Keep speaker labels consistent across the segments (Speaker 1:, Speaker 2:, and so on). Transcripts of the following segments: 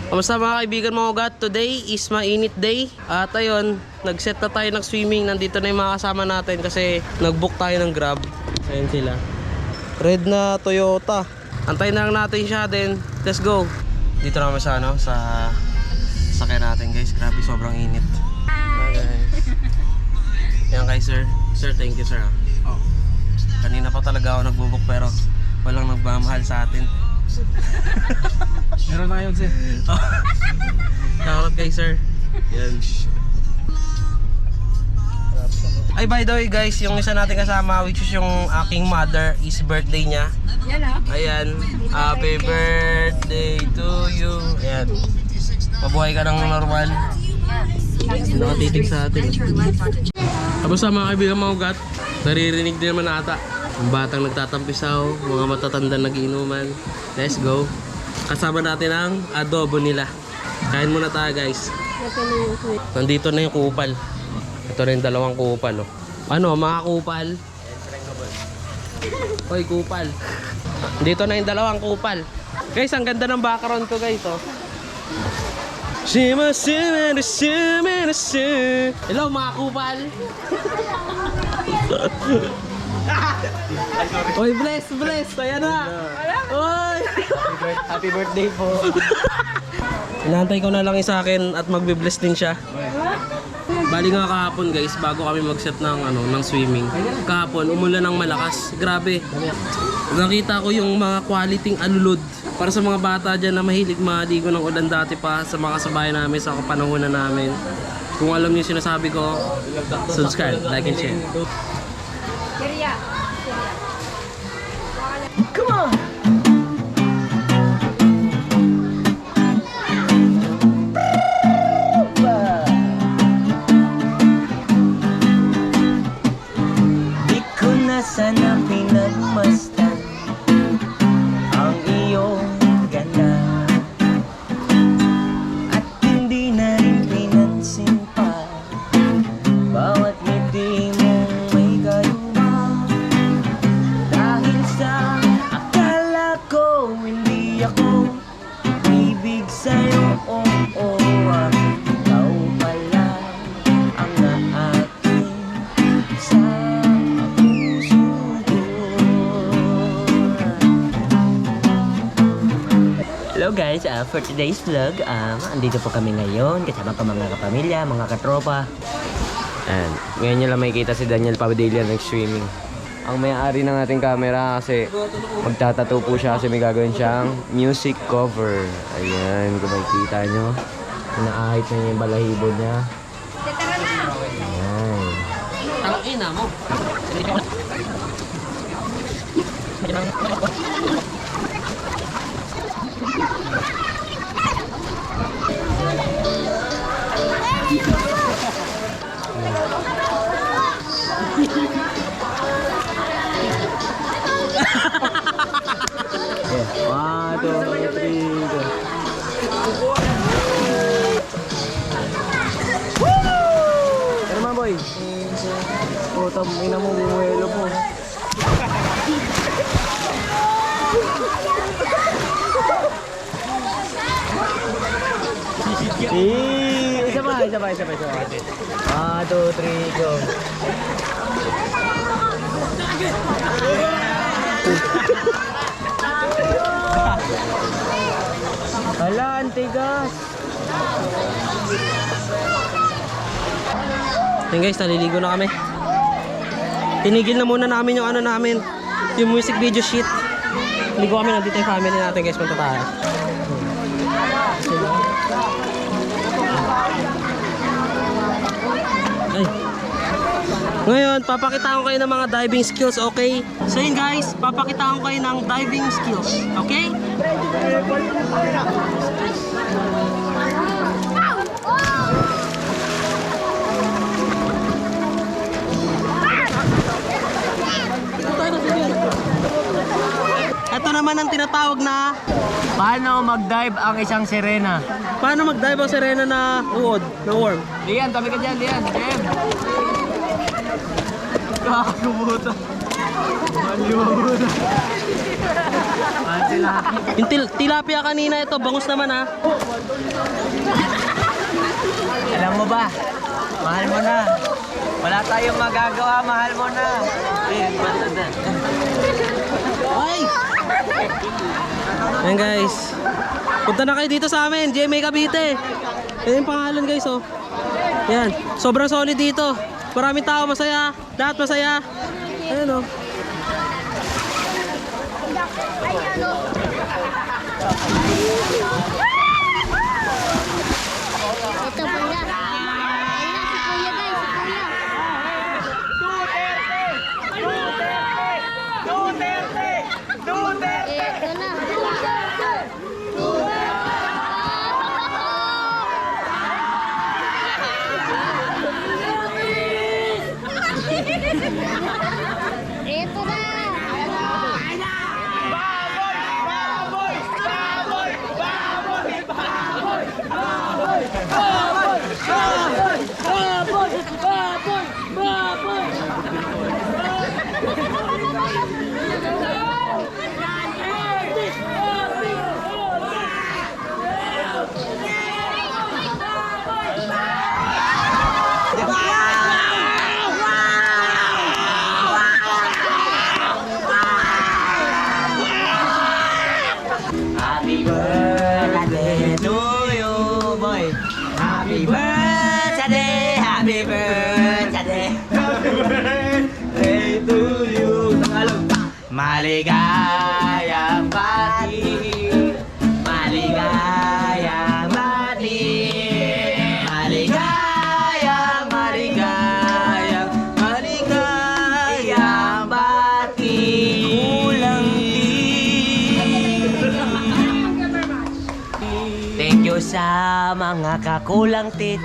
Speaker 1: Kamusta mga kaibigan mga ugat? Today is mainit day. At ayun, nag-set na tayo ng swimming. Nandito na yung mga kasama natin kasi nag-book tayo ng Grab. Ayun sila. Red na Toyota. Antayin na lang natin siya din. Let's go. Dito na kami sa ano, sa sakyan natin guys. Grabe, sobrang init. Yan kay sir. Sir, thank you sir. Oh. Kanina pa talaga ako nagbo-book pero walang nagmamahal sa atin.
Speaker 2: Meron na yun sir.
Speaker 1: Shoutout kay sir. Yan. Ay, by the way guys, yung isa natin kasama, which is yung aking mother, is birthday niya. Ayan, happy birthday to you. Ayan, mabuhay ka ng normal. Nakatitig sa atin. Tapos sa mga kaibigan mga ugat, naririnig din naman ata ang batang nagtatampisaw, mga matatanda nagiinuman. Let's go. Kasama natin ang adobo nila. Kain muna tayo guys. Nandito na yung kupal. Ito rin dalawang kupal oh. Ano mga kupal? Hoy kupal. Dito na yung dalawang kupal. Guys, ang ganda ng background ko guys oh. Hello mga kupal. Oy, bless. Ayan na. Oy.
Speaker 2: Happy birthday po.
Speaker 1: Inaantay ko na lang sa akin at magbe-bless din siya. Bali nga kahapon guys, bago kami mag-set ng ng swimming. Kahapon umulan ng malakas. Grabe. Nakita ko yung mga quality alulod para sa mga bata diyan na mahilig maligo ng ulan dati pa sa mga kasabayan namin sa kapanahunan namin. Kung alam niyo sinasabi ko, subscribe, like and share.
Speaker 2: Come on! Di ko na sana pinagmasdan ang iyong ganda at hindi na rin pinansin pa bawat ngiti mong may kaluma dahil sa akala ko hindi ako ibig sa'yo, oo, ikaw pala ang naakin sa puso ko. Hello guys, for today's vlog, andito po kami ngayon kasama ko mga kapamilya, mga katropa. And ngayon nyo lang makikita si Daniel Padilla nag-swimming. Ang may-ari ng ating camera kasi magtatato po siya kasi may gagawin siyang music cover. Ayan, kung makikita nyo, inaahit na niya yung balahibo niya. Ayan.
Speaker 1: Ang ina mo.
Speaker 2: One, two, three, go. Pero man boy. Tam ina mo bumuelo po. Isa pa. 1, 2, 3, go. Hala, antigas.
Speaker 1: Ayun guys, naliligo na kami. Tinigil na muna namin yung namin, yung music video sheet. Ligo kami, nandito yung family natin guys, punta tayo. Ay. Ngayon, papakita ko kayo ng mga diving skills, okay? So yun guys, papakita ko kayo ng diving skills, okay? Ito naman ang tinatawag na
Speaker 2: Paano mag-dive ang isang sirena?
Speaker 1: paano mag-dive ang sirena na uod, na worm.
Speaker 2: Lian, tabi ka dyan, Lian. Jem. Kakabuta.
Speaker 1: Yung tilapia kanina ito, bangus naman ha.
Speaker 2: Alam mo ba? Mahal mo na. Wala tayong magagawa, mahal mo na.
Speaker 1: Ay! Ayan guys. Punta na kayo dito sa amin, GMA Cavite. Yan yung pangalan guys oh. Yan, sobrang solid dito. Maraming tao, masaya. Lahat masaya. Ayan oh.
Speaker 3: Ito banda. Ayan, si Kuya guys, si Kuya. Ito na. Ito na.
Speaker 2: Happy birthday to you, boy. Happy birthday, happy birthday. Happy birthday to you. Tagalog. Maligayang bati. Maligayang bati. Maligayang, maligayang, maligayang bati. Kulang Thank you sa mga kakulang tit.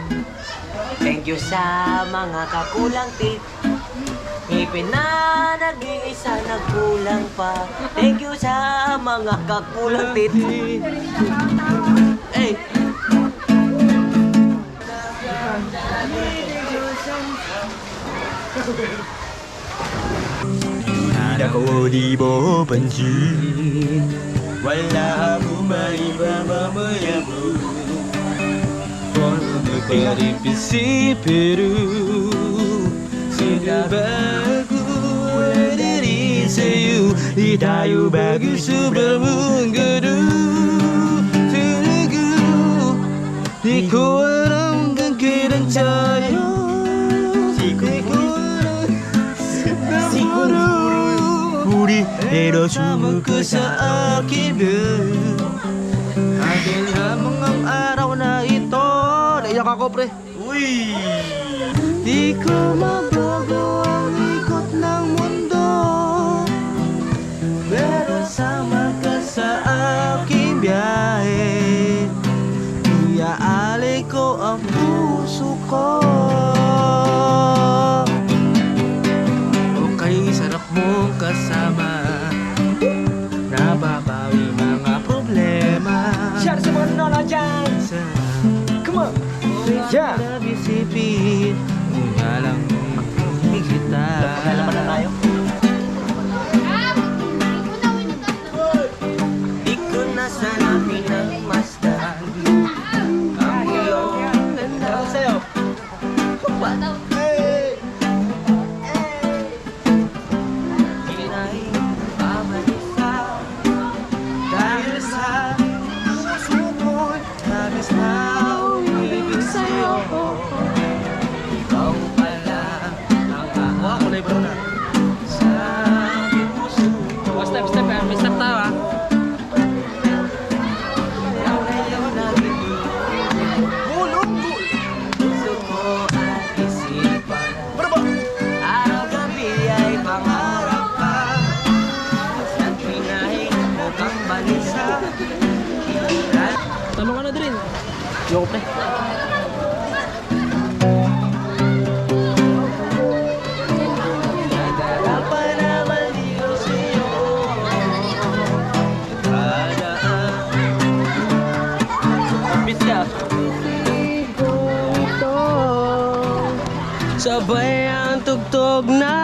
Speaker 2: Thank you sa mga kakulang tit. Ngipin na nag-iisa nagkulang pa. Thank you sa mga kakulang tit. Hey. Ako di mo pansin. Wala mo maiba mamaya mo. Pero sinabago wala rin sa'yo. Di tayo bago sa mundo. Talaga di ko alam kung kailan tayo. Siguro 우리 내려주고 그 사귀면 akin lamang ang araw na ito. Naiyak ako pre. Uy! Di ko mabago ang ikot ng mundo, pero sama ka sa aking biyahe. Iaalay ko ang puso ko. Okay, sarap mong kasama. Nababawi mga problema. Share sa mga nanonood dyan! Come on! Yeah! Isipin mo nga lang makikita. Pagkalaman na tayo. Di ko na sana pinagmasdan ang iyong ganda. Sa'yo! Hey! Hinay, pamalisa dahil sa puso mo'y nabis na umibig sa'yo. Ikaw pala ang ako na ibro na sa aking puso.
Speaker 1: Step, may step tayo ha.
Speaker 2: Ikaw na yung naging puso ko at isipan. Araw-gabi ay pangarap ka. Basta't pinahing mo kang balisa.
Speaker 1: Tama ka na din. Yoko pre.
Speaker 2: Nagagapan na maligaw sa'yo. Beat ka.
Speaker 1: Sabay ang tugtog na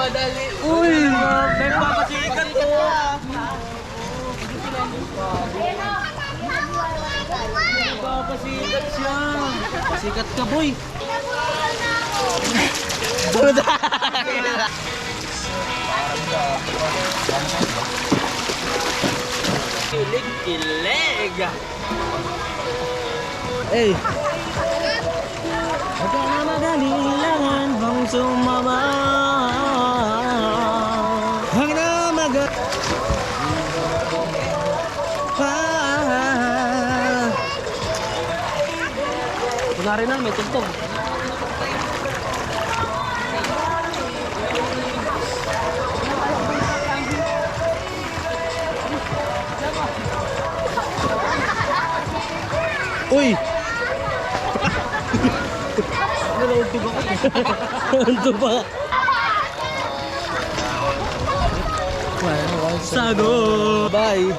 Speaker 2: nagmamadali. Uy! Nagpapasikat ko. Nagpapasikat siya. Pasikat ka, boy. Kilig-kilig.
Speaker 1: Hey! Huwag ka na magalilangan bang sumama. Huwag na Kunwari na, may tugtog. Uy! Nalauntog ako. Nalauntog pa. Sago! Bye!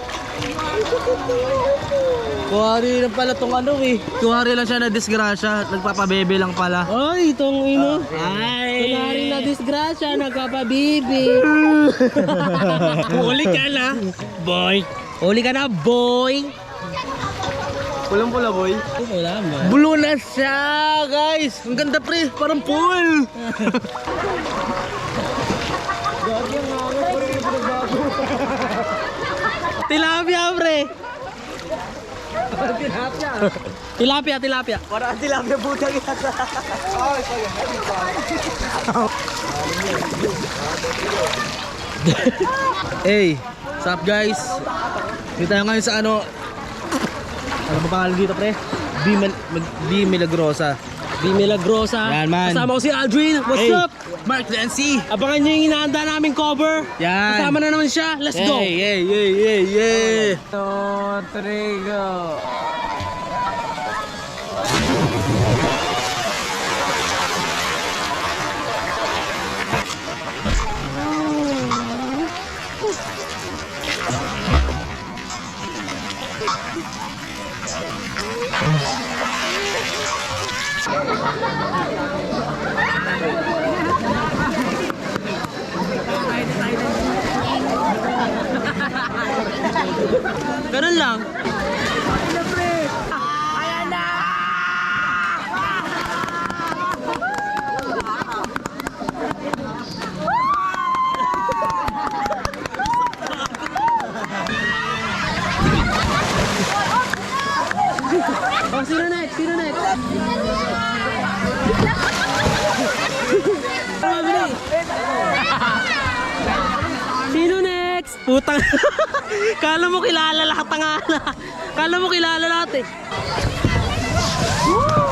Speaker 1: Kuwari lang pala tong ano eh. Kuwari lang siya na disgrasya. Nagpapabebe lang pala. Ay, itong ino. Ay! Kuwari na disgrasya. Nagpapabebe. Uli ka na, boy. Uli ka na, boy. Pulang-pula, boy. Wala man. Blue na siya, guys. Ang ganda, pre. Parang pool. Tilapia, pre. Tilapia. Parang tilapia buta kita. Hey, what's up, guys? Dito tayo ngayon sa ano ba pangalan dito, pre? Di Milagrosa. Yan, man.
Speaker 2: Kasama ko si Aldrin. What's
Speaker 1: Hey.
Speaker 2: up?
Speaker 1: Mark Lancy.
Speaker 2: Abangan nyo yung inaanda naming cover.
Speaker 1: Yan.
Speaker 2: Kasama na naman siya. Let's go.
Speaker 1: Hey.
Speaker 2: 2, 3, go.
Speaker 1: Ganun lang.
Speaker 2: Oh, sino next? Sino next? Putang. Kala mo kilala lahat ng ala. Kala mo kilala lahat eh. Woo!